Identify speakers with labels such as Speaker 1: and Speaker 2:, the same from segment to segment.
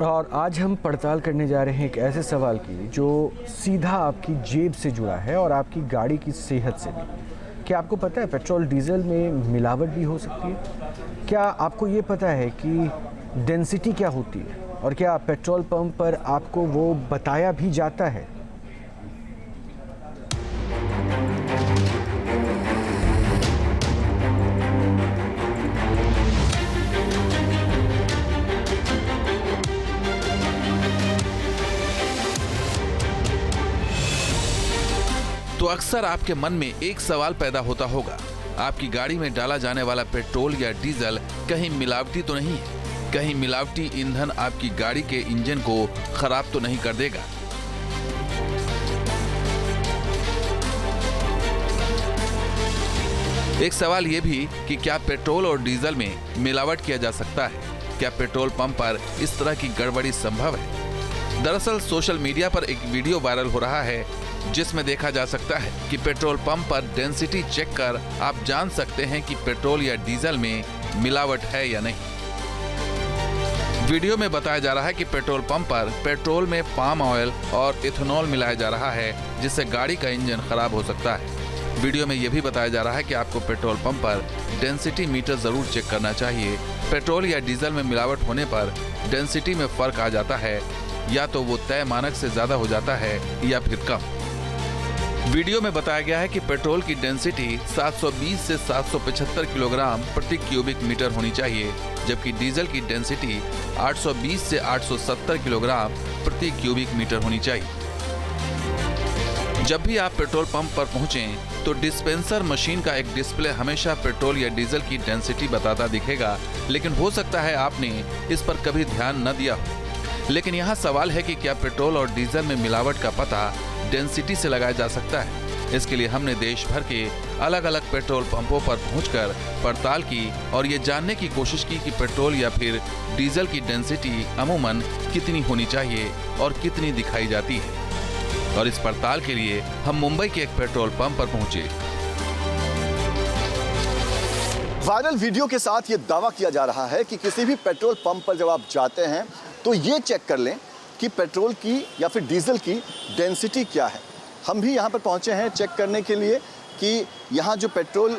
Speaker 1: और आज हम पड़ताल करने जा रहे हैं एक ऐसे सवाल की जो सीधा आपकी जेब से जुड़ा है और आपकी गाड़ी की सेहत से भी। क्या आपको पता है पेट्रोल डीजल में मिलावट भी हो सकती है? क्या आपको ये पता है कि डेंसिटी क्या होती है और क्या पेट्रोल पंप पर आपको वो बताया भी जाता है?
Speaker 2: तो अक्सर आपके मन में एक सवाल पैदा होता होगा, आपकी गाड़ी में डाला जाने वाला पेट्रोल या डीजल कहीं मिलावटी तो नहीं है? कहीं मिलावटी ईंधन आपकी गाड़ी के इंजन को खराब तो नहीं कर देगा? एक सवाल यह भी कि क्या पेट्रोल और डीजल में मिलावट किया जा सकता है? क्या पेट्रोल पंप पर इस तरह की गड़बड़ी संभव है? दरअसल सोशल मीडिया पर एक वीडियो वायरल हो रहा है जिसमें देखा जा सकता है कि पेट्रोल पंप पर डेंसिटी चेक कर आप जान सकते हैं कि पेट्रोल या डीजल में मिलावट है या नहीं। वीडियो में बताया जा रहा है कि पेट्रोल पंप पर पेट्रोल में पाम ऑयल और इथेनॉल मिलाया जा रहा है जिससे गाड़ी का इंजन खराब हो सकता है। वीडियो में यह भी बताया जा रहा है कि आपको पेट्रोल पंप पर डेंसिटी मीटर जरूर चेक करना चाहिए। पेट्रोल या डीजल में मिलावट होने पर डेंसिटी में फर्क आ जाता है, या तो वो तय मानक से ज्यादा हो जाता है या फिर कम। वीडियो में बताया गया है कि पेट्रोल की डेंसिटी 720 से 775 किलोग्राम प्रति क्यूबिक मीटर होनी चाहिए, जबकि डीजल की डेंसिटी 820 से 870 किलोग्राम प्रति क्यूबिक मीटर होनी चाहिए। जब भी आप पेट्रोल पंप पर पहुंचें तो डिस्पेंसर मशीन का एक डिस्प्ले हमेशा पेट्रोल या डीजल की डेंसिटी बताता दिखेगा, लेकिन हो सकता है आपने इस पर कभी ध्यान न दिया हो। लेकिन यहाँ सवाल है कि क्या पेट्रोल और डीजल में मिलावट का पता डेंसिटी से लगाया जा सकता है? इसके लिए हमने देश भर के अलग अलग पेट्रोल पंपों पर पहुंचकर पड़ताल की और ये जानने की कोशिश की कि पेट्रोल या फिर डीजल की डेंसिटी अमूमन कितनी होनी चाहिए और कितनी दिखाई जाती है। और इस पड़ताल के लिए हम मुंबई के एक पेट्रोल पंप पर पहुंचे।
Speaker 3: वायरल वीडियो के साथ ये दावा किया जा रहा है कि किसी भी पेट्रोल पंप पर जब आप जाते हैं तो ये चेक कर लें कि पेट्रोल की या फिर डीजल की डेंसिटी क्या है। हम भी यहाँ पर पहुँचे हैं चेक करने के लिए कि यहाँ जो पेट्रोल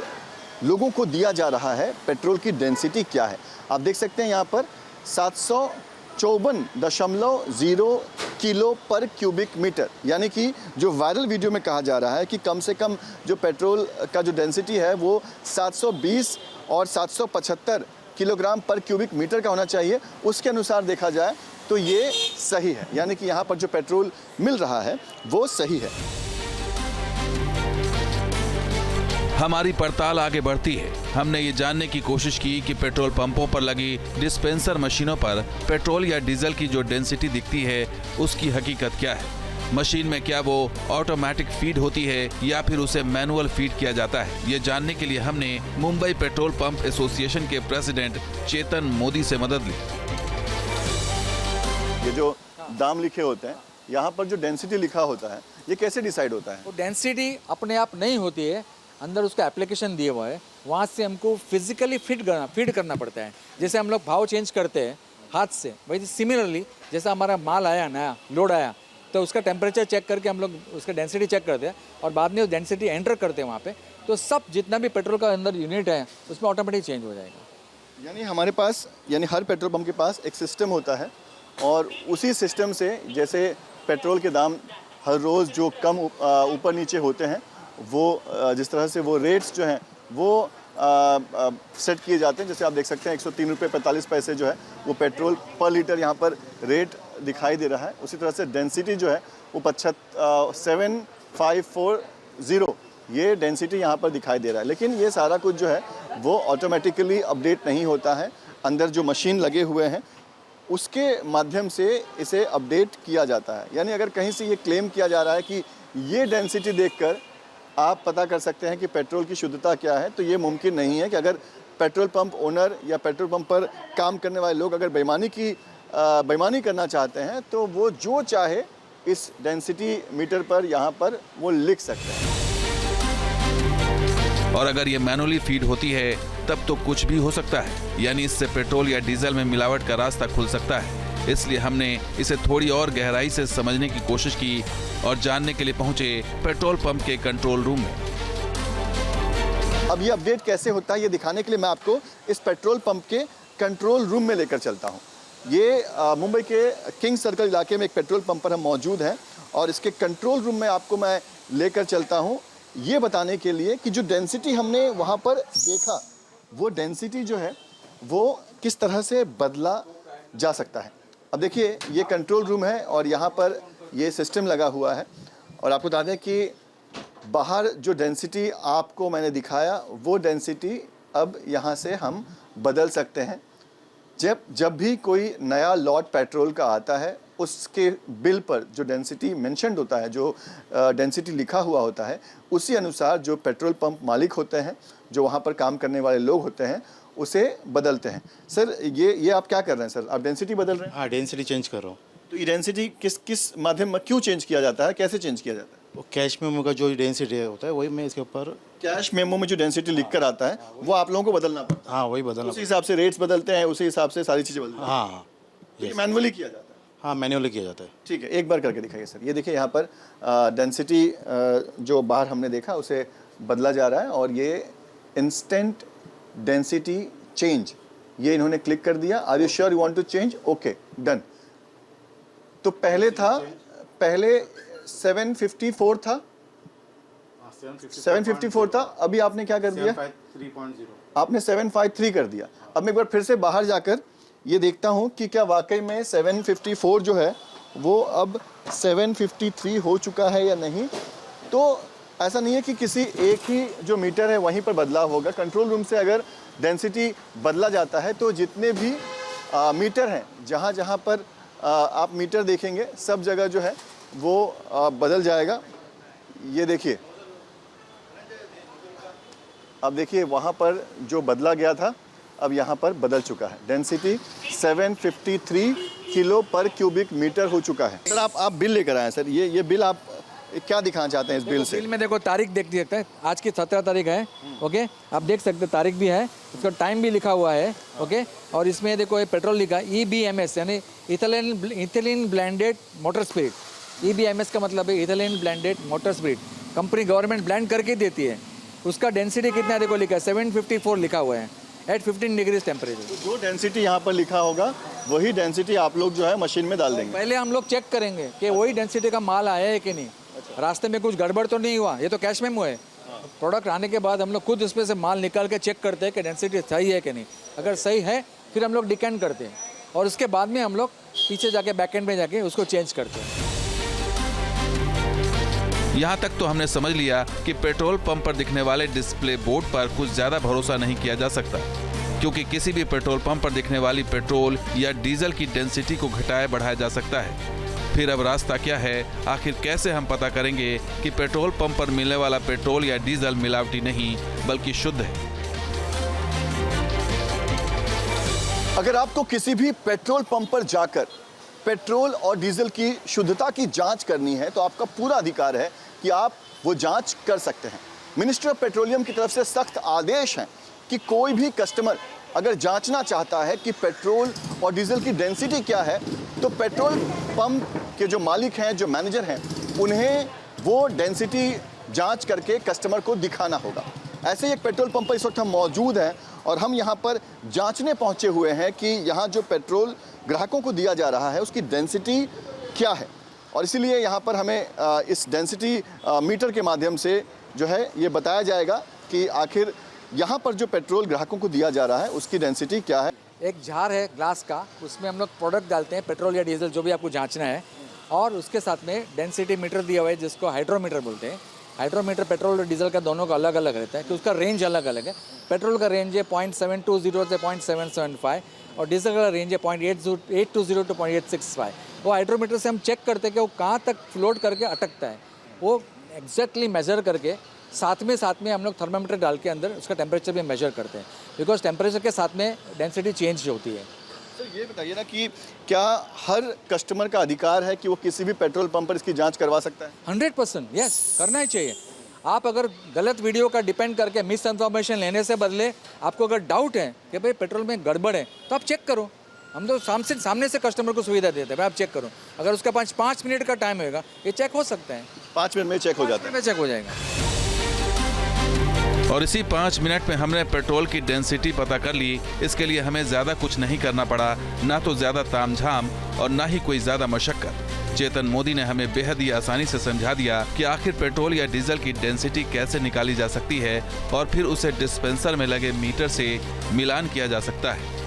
Speaker 3: लोगों को दिया जा रहा है, पेट्रोल की डेंसिटी क्या है। आप देख सकते हैं यहाँ पर 754.0 किलो पर क्यूबिक मीटर, यानी कि जो वायरल वीडियो में कहा जा रहा है कि कम से कम जो पेट्रोल का जो डेंसिटी है वो 720 और 775 किलोग्राम पर क्यूबिक मीटर का होना चाहिए। उसके अनुसार देखा जाए तो ये सही है, यानी कि यहाँ पर जो पेट्रोल मिल रहा है वो सही है।
Speaker 2: हमारी पड़ताल आगे बढ़ती है। हमने ये जानने की कोशिश की कि पेट्रोल पंपों पर लगी डिस्पेंसर मशीनों पर पेट्रोल या डीजल की जो डेंसिटी दिखती है उसकी हकीकत क्या है। मशीन में क्या वो ऑटोमेटिक फीड होती है या फिर उसे मैनुअल फीड किया जाता है? ये जानने के लिए हमने मुंबई पेट्रोल पंप एसोसिएशन के प्रेसिडेंट चेतन मोदी से मदद ली।
Speaker 3: ये जो दाम लिखे होते हैं, यहाँ पर जो डेंसिटी लिखा होता है, ये कैसे डिसाइड होता है?
Speaker 4: वो डेंसिटी अपने आप नहीं होती है, अंदर उसका एप्लीकेशन दिया हुआ है, वहाँ से हमको फिजिकली फीड करना पड़ता है। जैसे हम लोग भाव चेंज करते हैं हाथ से, वही सिमिलरली जैसा हमारा माल आया, नया लोड आया, तो उसका टेम्परेचर चेक करके हम लोग उसका डेंसिटी चेक करते हैं और बाद में वो डेंसिटी एंटर करते हैं वहाँ पे, तो सब जितना भी पेट्रोल का अंदर यूनिट है उसमें ऑटोमेटिक चेंज हो जाएगा।
Speaker 3: यानी हमारे पास, यानी हर पेट्रोल पंप के पास एक सिस्टम होता है और उसी सिस्टम से जैसे पेट्रोल के दाम हर रोज़ जो कम ऊपर नीचे होते हैं, वो जिस तरह से वो रेट्स जो हैं वो सेट किए जाते हैं। जैसे आप देख सकते हैं 103 रुपये 45 पैसे जो है वो पेट्रोल पर लीटर यहाँ पर रेट दिखाई दे रहा है। उसी तरह से डेंसिटी जो है वो 7540 ये डेंसिटी यहाँ पर दिखाई दे रहा है। लेकिन ये सारा कुछ जो है वो ऑटोमेटिकली अपडेट नहीं होता है। अंदर जो मशीन लगे हुए हैं उसके माध्यम से इसे अपडेट किया जाता है। यानी अगर कहीं से ये क्लेम किया जा रहा है कि ये डेंसिटी देखकर आप पता कर सकते हैं कि पेट्रोल की शुद्धता क्या है, तो ये मुमकिन नहीं है कि अगर पेट्रोल पंप ओनर या पेट्रोल पंप पर काम करने वाले लोग अगर बेईमानी करना चाहते हैं तो वो जो चाहे इस डेंसिटी मीटर पर यहाँ पर वो लिख सकते हैं।
Speaker 2: और अगर ये मैनुअली फीड होती है तब तो कुछ भी हो सकता है, यानी इससे पेट्रोल या डीजल में मिलावट का रास्ता खुल सकता है। इसलिए हमने इसे थोड़ी और गहराई से समझने की कोशिश की और जानने के लिए पहुंचे पेट्रोल पंप के कंट्रोल रूम में।
Speaker 3: अब ये अपडेट कैसे होता है ये दिखाने के लिए मैं आपको इस पेट्रोल पंप के कंट्रोल रूम में लेकर चलता हूँ। ये मुंबई के किंग सर्कल इलाके में एक पेट्रोल पंप पर हम मौजूद हैं और इसके कंट्रोल रूम में आपको मैं लेकर चलता हूँ ये बताने के लिए कि जो डेंसिटी हमने वहाँ पर देखा वो डेंसिटी जो है वो किस तरह से बदला जा सकता है। अब देखिए ये कंट्रोल रूम है और यहाँ पर ये सिस्टम लगा हुआ है और आपको बता दें कि बाहर जो डेंसिटी आपको मैंने दिखाया वो डेंसिटी अब यहाँ से हम बदल सकते हैं। जब भी कोई नया लॉट पेट्रोल का आता है उसके बिल पर जो डेंसिटी मेंशन्ड होता है, जो डेंसिटी लिखा हुआ होता है, उसी अनुसार जो पेट्रोल पंप मालिक होते हैं, जो वहाँ पर काम करने वाले लोग होते हैं, उसे बदलते हैं। सर ये आप क्या कर रहे हैं सर? आप डेंसिटी बदल रहे हैं?
Speaker 5: हाँ, डेंसिटी चेंज कर रहा हूँ।
Speaker 3: तो ये डेंसिटी किस माध्यम में क्यों चेंज किया जाता है, कैसे चेंज किया जाता है?
Speaker 5: वो कैश मेमो का जो डेंसिटी होता है वही मैं इसके ऊपर
Speaker 3: कैश मेमो में जो डेंसिटी लिख कर आता है वो आप लोगों को बदलना पड़ता
Speaker 5: हाँ वही बदलना
Speaker 3: है। उसी हिसाब से रेट्स बदलते हैं, उसी हिसाब से सारी चीज़ें बदलती हैं।
Speaker 5: हाँ हाँ
Speaker 3: ये मैनुअली किया जाता है?
Speaker 5: हाँ मैन्युअली किया जाता है।
Speaker 3: ठीक है, एक बार करके दिखाइए सर। ये देखिए यहाँ पर डेंसिटी जो बाहर हमने देखा उसे बदला जा रहा है और ये इंस्टेंट डेंसिटी चेंज ये इन्होंने क्लिक कर दिया। Are you sure you want to change? Okay done. तो पहले 754 था, 754 था, अभी आपने क्या कर दिया?
Speaker 5: 753.0
Speaker 3: आपने 753 कर दिया। अब मैं एक बार फिर से बाहर जाकर ये देखता हूँ कि क्या वाकई में 754 जो है वो अब 753 हो चुका है या नहीं। तो ऐसा नहीं है कि किसी एक ही जो मीटर है वहीं पर बदलाव होगा। कंट्रोल रूम से अगर डेंसिटी बदला जाता है तो जितने भी मीटर हैं, जहाँ जहाँ पर आप मीटर देखेंगे सब जगह जो है वो बदल जाएगा। ये देखिए, अब देखिए वहाँ पर जो बदला गया था अब यहाँ पर बदल चुका है। डेंसिटी 753 किलो पर क्यूबिक मीटर हो चुका है। सर आप बिल लेकर आए हैं सर, ये बिल आप क्या दिखाना चाहते हैं इस बिल से?
Speaker 4: बिल में देखो तारीख देख सकते हैं, आज की 17 तारीख है। ओके, आप देख सकते हैं तारीख भी है, इसका टाइम भी लिखा हुआ है। ओके, और इसमें देखो ये पेट्रोल लिखा है EBMS यानी ethylene blended motor spirit. EBMS का मतलब है ethylene blended motor spirit. Company government blend करके देती है। उसका डेंसिटी कितना देखो लिखा है 754 लिखा हुआ है एट 15 डिग्रीज टेम्परेचर।
Speaker 3: जो डेंसिटी यहाँ पर लिखा होगा वही डेंसिटी आप लोग जो है मशीन में डाल देंगे।
Speaker 4: पहले हम लोग चेक करेंगे कि वही डेंसिटी का माल आया है कि नहीं, रास्ते में कुछ गड़बड़ तो नहीं हुआ। ये तो कैश मेमो है। प्रोडक्ट आने के बाद हम लोग खुद इसमें से माल निकाल के चेक करते हैं कि डेंसिटी सही है कि नहीं। अगर सही है फिर हम लोग डिकेंट करते हैं और उसके बाद में हम लोग पीछे जाके बैकएंड में जाके उसको चेंज करते हैं।
Speaker 2: यहाँ तक तो हमने समझ लिया कि पेट्रोल पंप पर दिखने वाले डिस्प्ले बोर्ड पर कुछ ज्यादा भरोसा नहीं किया जा सकता, क्योंकि किसी भी पेट्रोल पंप पर दिखने वाली पेट्रोल या डीजल की डेंसिटी को घटाया बढ़ाया जा सकता है। फिर अब रास्ता क्या है? आखिर कैसे हम पता करेंगे कि पेट्रोल पंप पर मिलने वाला पेट्रोल या डीजल मिलावटी नहीं बल्कि शुद्ध है?
Speaker 3: अगर आपको किसी भी पेट्रोल पंप पर जाकर पेट्रोल और डीजल की शुद्धता की जांच करनी है तो आपका पूरा अधिकार है कि आप वो जांच कर सकते हैं। मिनिस्ट्री ऑफ पेट्रोलियम की तरफ से सख्त आदेश हैं कि कोई भी कस्टमर अगर जांचना चाहता है कि पेट्रोल और डीजल की डेंसिटी क्या है तो पेट्रोल पंप के जो मालिक हैं, जो मैनेजर हैं, उन्हें वो डेंसिटी जांच करके कस्टमर को दिखाना होगा। ऐसे ही एक पेट्रोल पंप पर इस वक्त हम मौजूद हैं और हम यहाँ पर जांचने पहुँचे हुए हैं कि यहाँ जो पेट्रोल ग्राहकों को दिया जा रहा है उसकी डेंसिटी क्या है, और इसीलिए यहाँ पर हमें इस डेंसिटी मीटर के माध्यम से जो है ये बताया जाएगा कि आखिर यहाँ पर जो पेट्रोल ग्राहकों को दिया जा रहा है उसकी डेंसिटी क्या है।
Speaker 4: एक जार है ग्लास का, उसमें हम लोग प्रोडक्ट डालते हैं, पेट्रोल या डीजल जो भी आपको जांचना है, और उसके साथ में डेंसिटी मीटर दिया हुआ है जिसको हाइड्रोमीटर बोलते हैं। हाइड्रोमीटर पेट्रोल और डीजल का दोनों का अलग अलग रहता है कि उसका रेंज अलग अलग है। पेट्रोल का रेंज है 0.720 से 0.775 और डीजल का रेंज है 0.820 to 0.865। वो हाइड्रोमीटर से हम चेक करते हैं कि वो कहाँ तक फ्लोट करके अटकता है, वो एग्जैक्टली मेज़र करके साथ में हम लोग थर्मामीटर डाल के अंदर उसका टेम्परेचर भी मेजर करते हैं, बिकॉज टेम्परेचर के साथ में डेंसिटी चेंज होती है।
Speaker 3: तो ये बताइए ना कि क्या हर कस्टमर का अधिकार है कि वो किसी भी पेट्रोल पंप पर इसकी जांच करवा सकता है?
Speaker 4: 100% यस, करना ही चाहिए। आप अगर गलत वीडियो का डिपेंड करके मिस इन्फॉर्मेशन लेने से बदले आपको अगर डाउट है कि भाई पेट्रोल में गड़बड़ है तो आप चेक करो। हम तो सामने से कस्टमर को सुविधा देते हैं, भाई आप चेक करो, अगर उसका 5 मिनट का टाइम होगा ये चेक हो सकता है,
Speaker 3: 5 मिनट में चेक हो जाता है।
Speaker 4: में चेक हो जाएगा।
Speaker 2: और इसी 5 मिनट में हमने पेट्रोल की डेंसिटी पता कर ली। इसके लिए हमें ज़्यादा कुछ नहीं करना पड़ा, ना तो ज़्यादा तामझाम और ना ही कोई ज़्यादा मशक्कत। चेतन मोदी ने हमें बेहद ही आसानी से समझा दिया कि आखिर पेट्रोल या डीजल की डेंसिटी कैसे निकाली जा सकती है और फिर उसे डिस्पेंसर में लगे मीटर से मिलान किया जा सकता है।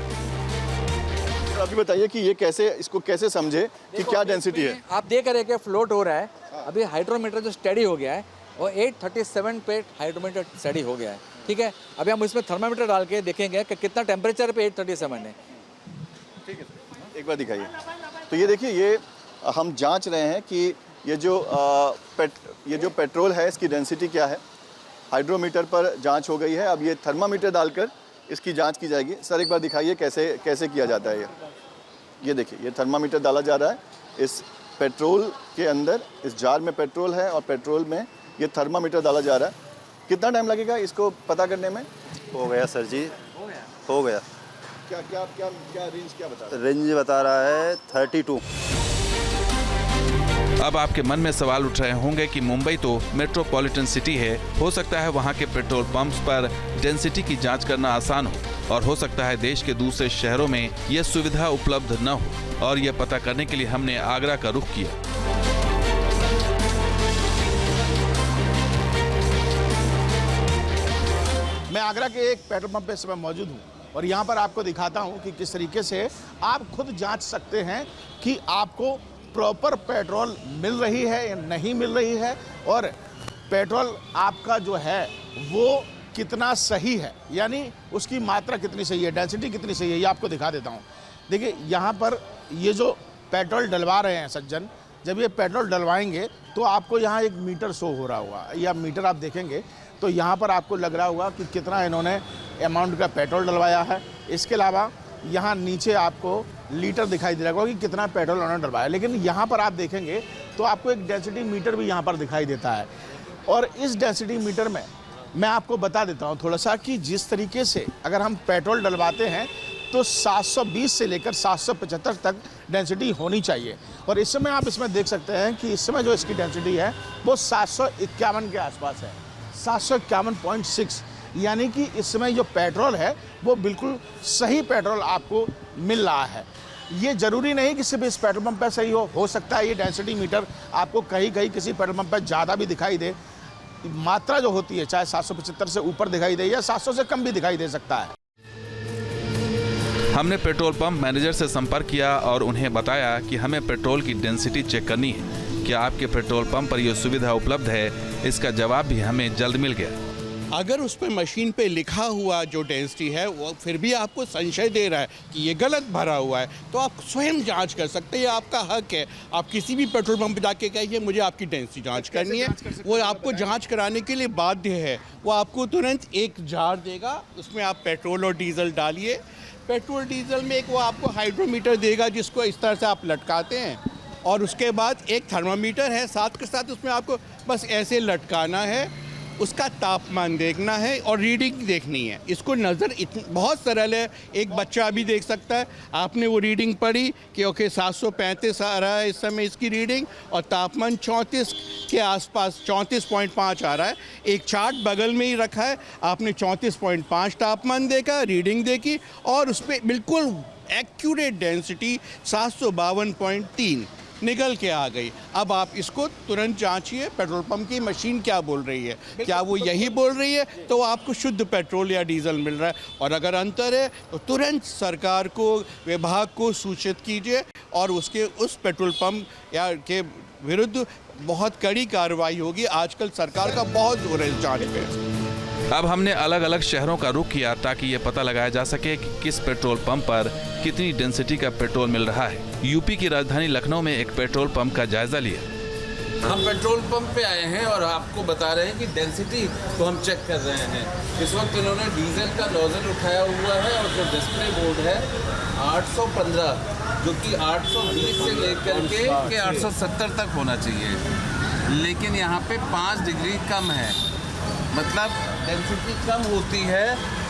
Speaker 3: आप ये बताइए कि ये कैसे, इसको कैसे समझे कि क्या डेंसिटी है?
Speaker 4: आप देख रहे हैं कि फ्लोट हो रहा है, अभी हाइड्रोमीटर जो स्टडी हो गया है और 837 पे हाइड्रोमीटर स्टडी हो गया है, ठीक है। अभी हम इसमें थर्मामीटर डाल के देखेंगे कि कितना टेम्परेचर पे 837 है।
Speaker 3: ठीक है, एक बार दिखाइए। तो ये देखिए, ये हम जांच रहे हैं कि ये जो पेट्रोल है इसकी डेंसिटी क्या है। हाइड्रोमीटर पर जांच हो गई है, अब ये थर्मामीटर डालकर इसकी जांच की जाएगी। सर एक बार दिखाइए कैसे किया जाता है ये देखिए, ये थर्मामीटर डाला जा रहा है इस पेट्रोल के अंदर। इस जार में पेट्रोल है और पेट्रोल में ये थर्मामीटर डाला जा रहा है। कितना टाइम लगेगा इसको पता करने में?
Speaker 5: हो गया सर जी, हो गया।
Speaker 3: क्या रेंज क्या बता रहा है?
Speaker 5: रेंज बता रहा है 32।
Speaker 2: अब आपके मन में सवाल उठ रहे होंगे कि मुंबई तो मेट्रोपॉलिटन सिटी है, हो सकता है वहाँ के पेट्रोल पंप्स पर डेंसिटी की जांच करना आसान हो, और हो सकता है देश के दूसरे शहरों में यह सुविधा उपलब्ध न हो। और यह पता करने के लिए हमने आगरा का रुख किया।
Speaker 6: मैं आगरा के एक पेट्रोल पंप पे इस समय मौजूद हूँ और यहाँ पर आपको दिखाता हूँ कि किस तरीके से आप खुद जांच सकते हैं कि आपको प्रॉपर पेट्रोल मिल रही है या नहीं मिल रही है, और पेट्रोल आपका जो है वो कितना सही है, यानी उसकी मात्रा कितनी सही है, डेंसिटी कितनी सही है। ये आपको दिखा देता हूँ। देखिए यहाँ पर ये जो पेट्रोल डलवा रहे हैं सज्जन, जब ये पेट्रोल डलवाएंगे तो आपको यहाँ एक मीटर शो हो रहा होगा, या मीटर आप देखेंगे तो यहाँ पर आपको लग रहा होगा कि कितना इन्होंने अमाउंट का पेट्रोल डलवाया है। इसके अलावा यहाँ नीचे आपको लीटर दिखाई दे रहा होगा कि कितना पेट्रोल उन्होंने डलवाया। लेकिन यहाँ पर आप देखेंगे तो आपको एक डेंसिटी मीटर भी यहाँ पर दिखाई देता है, और इस डेंसिटी मीटर में मैं आपको बता देता हूँ थोड़ा सा कि जिस तरीके से अगर हम पेट्रोल डलवाते हैं तो 720 से लेकर 775 तक डेंसिटी होनी चाहिए। और इस समय आप इसमें देख सकते हैं कि इस समय जो इसकी डेंसिटी है वो 751 के आसपास है, 751.6, यानी कि इस समय जो पेट्रोल है वो बिल्कुल सही पेट्रोल आपको मिल रहा है। ये ज़रूरी नहीं कि सिर्फ इस पेट्रोल पंप पर सही हो सकता है ये डेंसिटी मीटर आपको कहीं किसी पेट्रोल पंप पर ज़्यादा भी दिखाई दे। मात्रा जो होती है चाहे 775 से ऊपर दिखाई दे या 700 से कम भी दिखाई दे सकता है।
Speaker 2: हमने पेट्रोल पंप मैनेजर से संपर्क किया और उन्हें बताया कि हमें पेट्रोल की डेंसिटी चेक करनी है। क्या आपके पेट्रोल पंप पर यह सुविधा उपलब्ध है? इसका जवाब भी हमें जल्द मिल गया।
Speaker 7: अगर उस पर मशीन पे लिखा हुआ जो डेंसिटी है वो फिर भी आपको संशय दे रहा है कि ये गलत भरा हुआ है, तो आप स्वयं जांच कर सकते हैं, ये आपका हक है। आप किसी भी पेट्रोल पंप जाके कहिए मुझे आपकी डेंसिटी जांच करनी है, वो आपको जांच कराने के लिए बाध्य है। वो आपको तुरंत एक जार देगा, उसमें आप पेट्रोल और डीजल डालिए। पेट्रोल डीजल में एक वो आपको हाइड्रोमीटर देगा जिसको इस तरह से आप लटकाते हैं, और उसके बाद एक थर्मामीटर है साथ के साथ, उसमें आपको बस ऐसे लटकाना है, उसका तापमान देखना है और रीडिंग देखनी है। इसको नज़र बहुत सरल है, एक बच्चा भी देख सकता है। आपने वो रीडिंग पढ़ी कि ओके 735 आ रहा है इस समय इसकी रीडिंग, और तापमान 34 के आसपास 34.5 आ रहा है। एक चार्ट बगल में ही रखा है, आपने 34.5 तापमान देखा, रीडिंग देखी, और उस पर बिल्कुल एक्यूरेट डेंसिटी 752.3 निकल के आ गई। अब आप इसको तुरंत जांचिए पेट्रोल पंप की मशीन क्या बोल रही है, क्या वो यही बोल रही है तो आपको शुद्ध पेट्रोल या डीजल मिल रहा है, और अगर अंतर है तो तुरंत सरकार को, विभाग को सूचित कीजिए, और उसके उस पेट्रोल पंप या के विरुद्ध बहुत कड़ी कार्रवाई होगी। आजकल सरकार का बहुत जोर है इस जांच पे।
Speaker 2: अब हमने अलग अलग शहरों का रुख किया ताकि ये पता लगाया जा सके कि किस पेट्रोल पंप पर कितनी डेंसिटी का पेट्रोल मिल रहा है। यूपी की राजधानी लखनऊ में एक पेट्रोल पंप का जायजा लिया।
Speaker 8: हम पेट्रोल पंप पे आए हैं और आपको बता रहे हैं कि डेंसिटी को हम चेक कर रहे हैं। इस वक्त इन्होंने डीजल का नोजल उठाया हुआ है और जो डिस्प्ले बोर्ड है 815, जो कि 820 से लेकर के 870 तक होना चाहिए, लेकिन यहाँ पे 5 डिग्री कम है। मतलब डेंसिटी कम होती है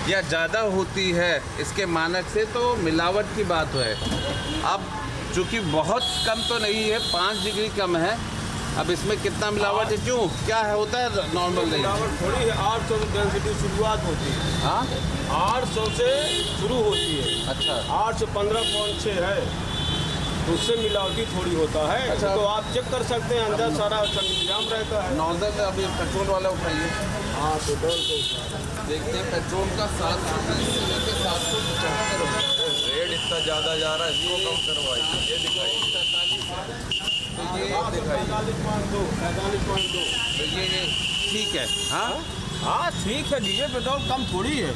Speaker 8: या ज़्यादा होती है इसके मानक से तो मिलावट की बात है। अब चूँकि बहुत कम तो नहीं है, 5 डिग्री कम है, अब इसमें कितना मिलावट है, क्यों क्या है होता है नॉर्मल नहीं?
Speaker 9: मिलावट थोड़ी है, 800 से डेंसिटी शुरुआत होती है।
Speaker 8: हाँ
Speaker 9: 800 से शुरू होती है।
Speaker 8: अच्छा
Speaker 9: 8 से 15.6 है, तो उससे मिलावटी थोड़ी होता है।
Speaker 8: अच्छा।
Speaker 9: तो आप चेक कर सकते हैं, अंदर सारा इंतजाम रहता है।
Speaker 8: नॉर्मल अभी पेट्रोल वाला उठाइए।
Speaker 9: हाँ पेट्रोल को
Speaker 8: देखते हैं पेट्रोल का 720 से लेकर 775
Speaker 9: रेट इतना ज़्यादा जा रहा है, इसको कम करवाइए। ये दिखाइए,
Speaker 8: तो ये
Speaker 9: 45.2
Speaker 8: तो ये ठीक है। हाँ
Speaker 9: हाँ ठीक है, डीजल पेट्रोल कम थोड़ी है।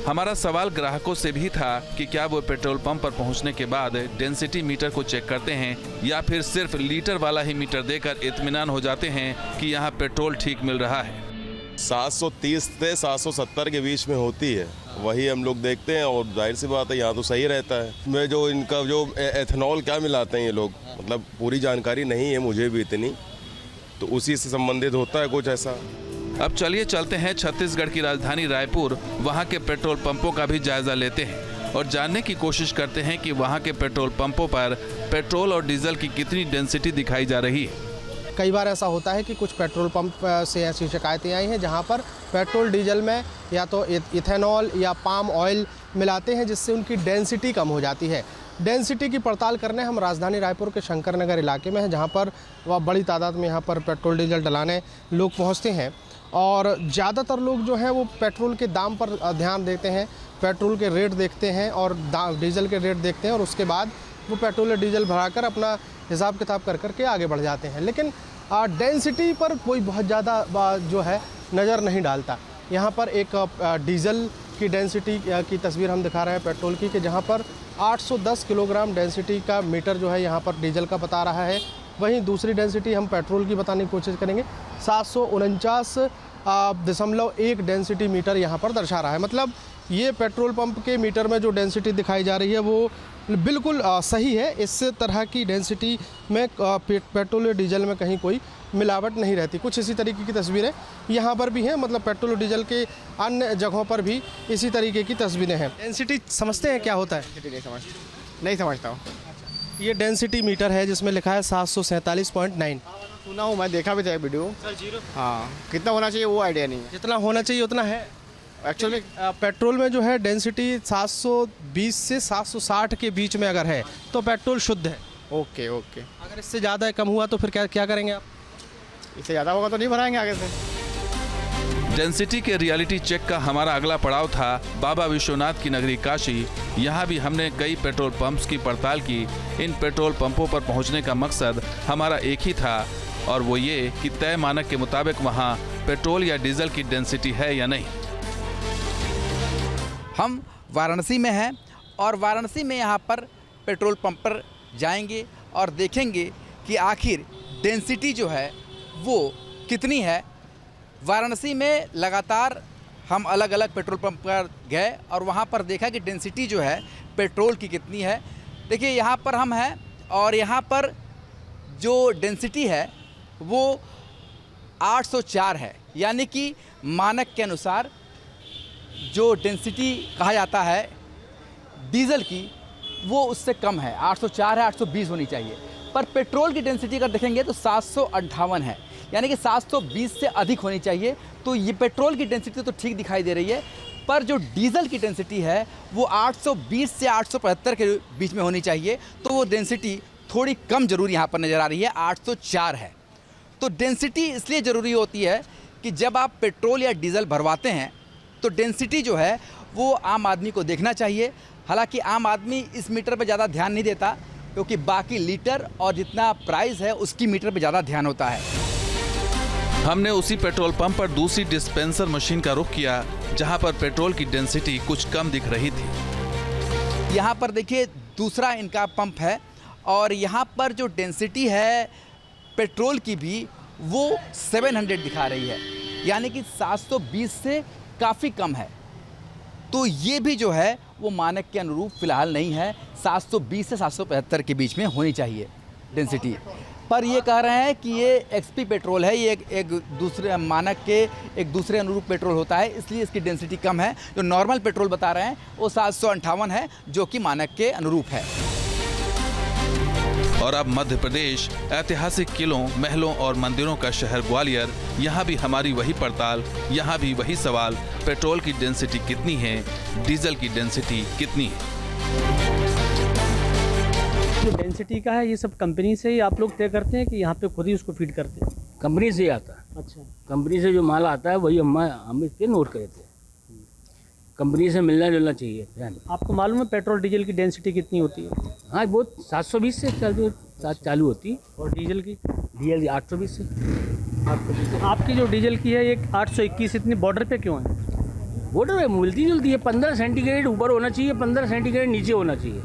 Speaker 2: हमारा सवाल ग्राहकों से भी था कि क्या वो पेट्रोल पंप पर पहुंचने के बाद डेंसिटी मीटर को चेक करते हैं या फिर सिर्फ लीटर वाला ही मीटर देकर इत्मीनान हो जाते हैं कि यहाँ पेट्रोल ठीक मिल रहा है।
Speaker 10: 730 से 770 के बीच में होती है, वही हम लोग देखते हैं और जाहिर सी बात है यहाँ तो सही रहता है। मैं जो इनका जो एथेनॉल क्या मिलाते हैं ये लोग, मतलब पूरी जानकारी नहीं है मुझे भी इतनी, तो उसी से संबंधित होता है कुछ ऐसा।
Speaker 2: अब चलिए चलते हैं छत्तीसगढ़ की राजधानी रायपुर, वहाँ के पेट्रोल पंपों का भी जायजा लेते हैं और जानने की कोशिश करते हैं कि वहाँ के पेट्रोल पंपों पर पेट्रोल और डीजल की कितनी डेंसिटी दिखाई जा रही है।
Speaker 11: कई बार ऐसा होता है कि कुछ पेट्रोल पंप से ऐसी शिकायतें आई हैं जहां पर पेट्रोल डीजल में या तो इथेनॉल या पाम ऑयल मिलाते हैं, जिससे उनकी डेंसिटी कम हो जाती है। डेंसिटी की पड़ताल करने हम राजधानी रायपुर के शंकर नगर इलाके में हैं, जहां पर वह बड़ी तादाद में यहाँ पर पेट्रोल डीजल डलाने लोग पहुँचते हैं और ज़्यादातर लोग जो हैं वो पेट्रोल के दाम पर ध्यान देते हैं, पेट्रोल के रेट देखते हैं और डीजल के रेट देखते हैं और उसके बाद वो पेट्रोल या डीजल भराकर अपना हिसाब किताब कर करके आगे बढ़ जाते हैं। लेकिन डेंसिटी पर कोई बहुत ज़्यादा जो है नज़र नहीं डालता। यहाँ पर एक डीजल की डेंसिटी की तस्वीर हम दिखा रहे हैं पेट्रोल की, कि जहाँ पर 810 किलोग्राम डेंसिटी का मीटर जो है यहाँ पर डीजल का बता रहा है। वहीं दूसरी डेंसिटी हम पेट्रोल की बताने की कोशिश करेंगे, 749.1 डेंसिटी मीटर यहाँ पर दर्शा रहा है। मतलब ये पेट्रोल पंप के मीटर में जो डेंसिटी दिखाई जा रही है वो बिल्कुल सही है। इस तरह की डेंसिटी में पेट्रोल या डीजल में कहीं कोई मिलावट नहीं रहती। कुछ इसी तरीके की तस्वीरें यहाँ पर भी हैं, मतलब पेट्रोल और डीजल के अन्य जगहों पर भी इसी तरीके की तस्वीरें हैं। डेंसिटी समझते हैं क्या होता है?
Speaker 12: नहीं समझता हूँ।
Speaker 11: ये डेंसिटी मीटर है जिसमें लिखा है 747.9।
Speaker 12: सुना हूँ, मैं देखा भी था वीडियो। हाँ कितना होना चाहिए वो आइडिया नहीं है।
Speaker 11: जितना होना चाहिए उतना है।
Speaker 12: एक्चुअली
Speaker 11: पेट्रोल में जो है डेंसिटी 720 से 760 के बीच में अगर है तो पेट्रोल शुद्ध है।
Speaker 12: Okay okay.
Speaker 11: अगर इससे ज़्यादा कम हुआ तो फिर क्या करेंगे आप?
Speaker 12: इससे ज़्यादा होगा तो नहीं भराएंगे आगे से।
Speaker 2: डेंसिटी के रियलिटी चेक का हमारा अगला पड़ाव था बाबा विश्वनाथ की नगरी काशी। यहाँ भी हमने कई पेट्रोल पंप्स की पड़ताल की। इन पेट्रोल पंपों पर पहुँचने का मकसद हमारा एक ही था और वो ये कि तय मानक के मुताबिक वहाँ पेट्रोल या डीजल की डेंसिटी है या नहीं।
Speaker 4: हम वाराणसी में हैं और वाराणसी में यहाँ पर पेट्रोल पंप पर जाएंगे और देखेंगे कि आखिर डेंसिटी जो है वो कितनी है। वाराणसी में लगातार हम अलग अलग पेट्रोल पंप पर गए और वहाँ पर देखा कि डेंसिटी जो है पेट्रोल की कितनी है। देखिए यहाँ पर हम हैं और यहाँ पर जो डेंसिटी है वो 804 है, यानी कि मानक के अनुसार जो डेंसिटी कहा जाता है डीजल की वो उससे कम है, 804 है, 820 होनी चाहिए। पर पेट्रोल की डेंसिटी अगर देखेंगे तो 758 है, यानी कि 720 से अधिक होनी चाहिए। तो ये पेट्रोल की डेंसिटी तो ठीक दिखाई दे रही है, पर जो डीजल की डेंसिटी है वो 820 से 875 के बीच में होनी चाहिए। तो वो डेंसिटी थोड़ी कम जरूर यहाँ पर नज़र आ रही है, 804 है। तो डेंसिटी इसलिए ज़रूरी होती है कि जब आप पेट्रोल या डीजल भरवाते हैं तो डेंसिटी जो है वो आम आदमी को देखना चाहिए। हालांकि आम आदमी इस मीटर पर ज़्यादा ध्यान नहीं देता, क्योंकि बाकी लीटर और जितना प्राइस है उसकी मीटर पे ज़्यादा ध्यान होता है।
Speaker 2: हमने उसी पेट्रोल पंप पर दूसरी डिस्पेंसर मशीन का रुख किया जहां पर पेट्रोल की डेंसिटी कुछ कम दिख रही थी।
Speaker 4: यहाँ पर देखिए दूसरा इनका पंप है और यहाँ पर जो डेंसिटी है पेट्रोल की भी वो 700 दिखा रही है, यानी कि 720 से काफ़ी कम है। तो ये भी जो है वो मानक के अनुरूप फ़िलहाल नहीं है, 720 से 775 के बीच में होनी चाहिए डेंसिटी।
Speaker 13: पर ये कह रहे हैं कि ये एक्सपी पेट्रोल है, ये एक दूसरे मानक के एक दूसरे अनुरूप पेट्रोल होता है, इसलिए इसकी डेंसिटी कम है। जो नॉर्मल पेट्रोल बता रहे हैं वो 758 है, जो कि मानक के अनुरूप है।
Speaker 2: और अब मध्य प्रदेश, ऐतिहासिक किलों, महलों और मंदिरों का शहर ग्वालियर, यहाँ भी हमारी वही पड़ताल, यहाँ भी वही सवाल, पेट्रोल की डेंसिटी कितनी है, डीजल की डेंसिटी कितनी है।
Speaker 14: जो डेंसिटी का है ये सब कंपनी से ही आप लोग तय करते हैं कि यहाँ पे खुद ही उसको फीड करते हैं?
Speaker 15: कंपनी से ही आता है।
Speaker 14: अच्छा,
Speaker 15: कंपनी से जो माल आता है वही हम इसके नोट करते हैं। कंपनी से मिलना जुलना चाहिए।
Speaker 14: आपको मालूम है पेट्रोल डीजल की डेंसिटी कितनी होती है?
Speaker 15: हाँ, बहुत 720 से चालू होती है।
Speaker 14: और डीजल की?
Speaker 15: डीजल 820 से।
Speaker 14: आपकी जो डीजल की है ये 821 इतनी बॉर्डर पे क्यों है?
Speaker 15: बॉर्डर पे मिलती जुलती है। 15 सेंटीग्रेड ऊपर होना चाहिए, 15 सेंटीग्रेड नीचे होना चाहिए।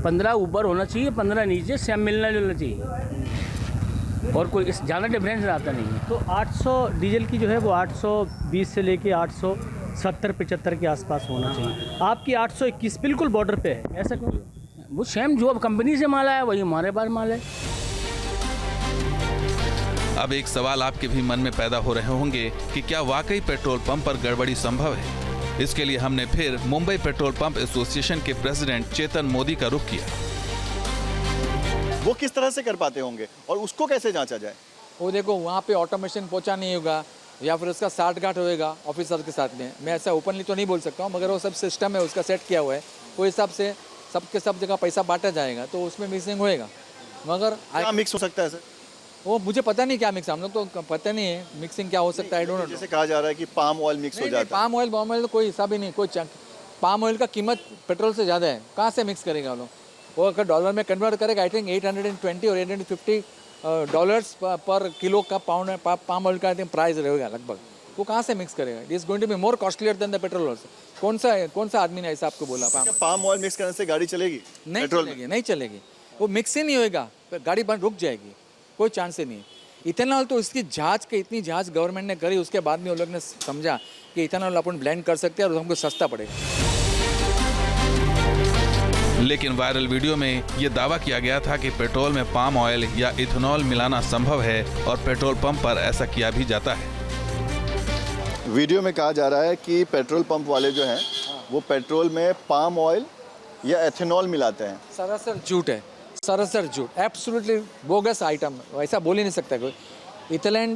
Speaker 15: 15 ऊपर होना चाहिए, 15 नीचे, सेम मिलना जुलना चाहिए, और कोई ज़्यादा डिफरेंस आता नहीं है।
Speaker 14: तो 800 डीजल की जो है वो 820 से लेके 870-75 के आसपास होना चाहिए। आपकी 821 बिल्कुल बॉर्डर पे है, ऐसा क्यों?
Speaker 15: वो सेम जो अब कंपनी से माल आया वही हमारे पास माल है।
Speaker 2: अब एक सवाल आपके भी मन में पैदा हो रहे होंगे कि क्या वाकई पेट्रोल पंप पर गड़बड़ी संभव है। इसके लिए हमने फिर मुंबई पेट्रोल पंप एसोसिएशन के प्रेसिडेंट चेतन मोदी का रुख किया।
Speaker 3: वो किस तरह से कर पाते होंगे और उसको कैसे जांचा जाए?
Speaker 4: वो देखो वहाँ पे ऑटोमेशन पहुँचा नहीं होगा या फिर उसका साठगांठ होएगा ऑफिसर के साथ में। मैं ऐसा ओपनली तो नहीं बोल सकता हूँ, मगर वो सब सिस्टम है उसका सेट किया हुआ है, वो हिसाब से सबके सब जगह पैसा बांटा जाएगा तो उसमें मिक्सिंग होएगा। मगर
Speaker 3: क्या मिक्स हो सकता है सर?
Speaker 4: वो मुझे पता नहीं क्या मिक्स, हम लोग तो पता नहीं है मिक्सिंग क्या हो सकता है। I don't know.
Speaker 3: जैसे कहा जा रहा है कि पाम ऑयल मिक्स हो जाता है।
Speaker 4: पाम ऑयल तो कोई हिसाब ही नहीं, कोई पाम ऑयल का कीमत पेट्रोल से ज़्यादा है, कहाँ से मिक्स करेगा वो लोग? वो अगर डॉलर में कन्वर्ट करेगा आई थिंक 820 और 850 डॉलर्स पर किलो का पाम ऑयल का आई थिंक प्राइस रहेगा लगभग। वो कहाँ से मिक्स करेगा? It is going to be more costlier than the petrol also. कौन सा आदमी ने ऐसा आपको बोला?
Speaker 3: पाम ऑयल मिक्स करने से गाड़ी चलेगी?
Speaker 4: नहीं चलेगी, वो मिक्स ही नहीं होएगा, गाड़ी बंद रुक जाएगी, कोई चांस ही नहीं। इथेनॉल तो इसकी इतनी जांच गवर्नमेंट ने करी, उसके बाद में वो लोग ने समझा कि इथेनॉल अपन ब्लेंड कर सकते हैं और हमको सस्ता पड़ेगा।
Speaker 2: लेकिन वायरल वीडियो में ये दावा किया गया था कि पेट्रोल में पाम ऑयल या इथेनॉल मिलाना संभव है और पेट्रोल पंप पर ऐसा किया भी जाता है।
Speaker 3: वीडियो में कहा जा रहा है कि पेट्रोल पंप वाले जो हैं वो पेट्रोल में पाम ऑयल या एथेनॉल मिलाते हैं।
Speaker 4: सरासर झूठ है, सरासर झूठ, एब्सोल्युटली बोगस आइटम, ऐसा बोल ही नहीं सकता कोई।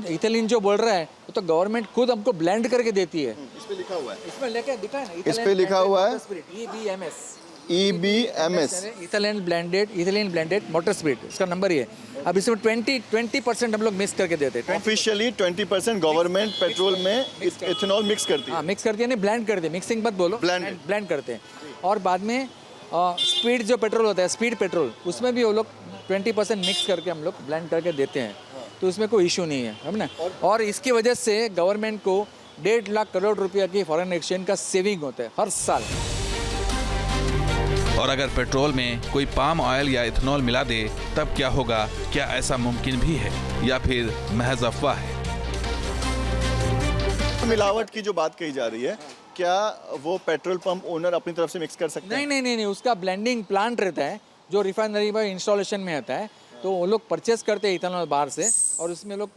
Speaker 4: इथेलिन जो बोल रहा है वो तो गवर्नमेंट खुद हमको ब्लेंड करके देती है।
Speaker 3: इस पे लिखा हुआ है,
Speaker 4: इसमें लेके दिखा है ना,
Speaker 3: इस पे लिखा हुआ है EBMS, ethylene blended motor speed, इसका नंबर ही है। अब इसमें 20% हम लोग मिक्स करके देते हैं। ऑफिशियली 20% गवर्नमेंट पेट्रोल में इथेनॉल मिक्स करती है।
Speaker 4: हाँ, मिक्स करती है, नहीं ब्लेंड करते, मिक्सिंग मत बोलो, ब्लेंड करते हैं। और बाद में स्पीड जो पेट्रोल होता है, स्पीड पेट्रोल, उसमें भी वो लोग 20% मिक्स करके हम लोग ब्लेंड करके देते हैं, तो उसमें कोई इशू नहीं है, है ना। और इसकी वजह से गवर्नमेंट को 1.5 लाख करोड़ रुपया की फॉरेन एक्सचेंज का सेविंग होता है हर साल।
Speaker 2: और अगर पेट्रोल में कोई पाम ऑयल या इथेनॉल मिला दे तब क्या होगा? क्या ऐसा मुमकिन भी है या फिर महज अफवाह है?
Speaker 3: मिलावट की जो बात कही जा रही है, क्या वो पेट्रोल पंप ओनर अपनी तरफ से मिक्स कर सकते हैं?
Speaker 4: नहीं, उसका ब्लेंडिंग प्लांट रहता है जो रिफाइनरी में इंस्टॉलेशन में आता है, तो वो लोग परचेस करते हैं इथेनॉल बाहर से और उसमें लोग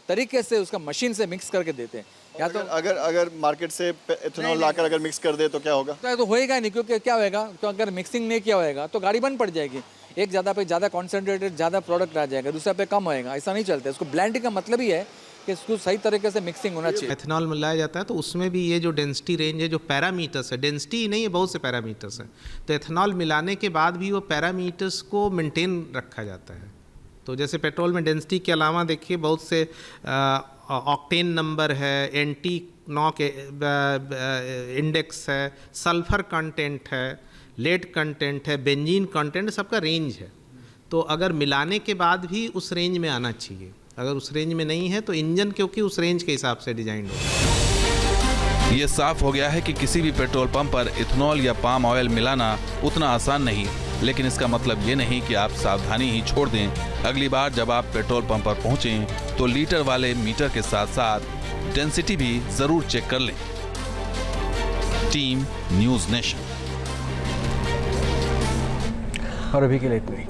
Speaker 4: तरीके से उसका मशीन से मिक्स करके देते हैं। या तो
Speaker 3: अगर मार्केट से इथेनॉल लाकर अगर मिक्स कर दे तो क्या होगा?
Speaker 4: तो होएगा नहीं, क्योंकि क्या होएगा, तो अगर मिक्सिंग नहीं किया होएगा तो गाड़ी बंद पड़ जाएगी। एक ज़्यादा पे ज़्यादा कॉन्सेंट्रेटेड ज़्यादा प्रोडक्ट आ जाएगा, दूसरा पे कम होएगा, ऐसा नहीं चलता। इसको ब्लेंडिंग का मतलब ही है कि इसको सही तरीके से मिक्सिंग होना चाहिए।
Speaker 16: एथेनॉल मिलाया जाता है तो उसमें भी ये जो डेंसिटी रेंज है, जो पैरामीटर्स है, डेंसिटी नहीं है, बहुत से पैरामीटर्स हैं, तो एथेनॉल मिलाने के बाद भी वो पैरामीटर्स को मेंटेन रखा जाता है। तो जैसे पेट्रोल में डेंसिटी के अलावा देखिए बहुत से ऑक्टेन नंबर है, एंटी नॉक इंडेक्स है, सल्फर कंटेंट है, लेड कंटेंट है, बेंजीन कंटेंट, सबका रेंज है। तो अगर मिलाने के बाद भी उस रेंज में आना चाहिए, अगर उस रेंज में नहीं है तो इंजन क्योंकि उस रेंज के हिसाब से डिजाइन हो।
Speaker 2: ये साफ हो गया है कि किसी भी पेट्रोल पंप पर इथेनॉल या पाम ऑयल मिलाना उतना आसान नहीं, लेकिन इसका मतलब ये नहीं कि आप सावधानी ही छोड़ दें। अगली बार जब आप पेट्रोल पंप पर पहुंचें तो लीटर वाले मीटर के साथ साथ डेंसिटी भी जरूर चेक कर लें। Team news nation.
Speaker 1: और अभी के लिए इतना ही।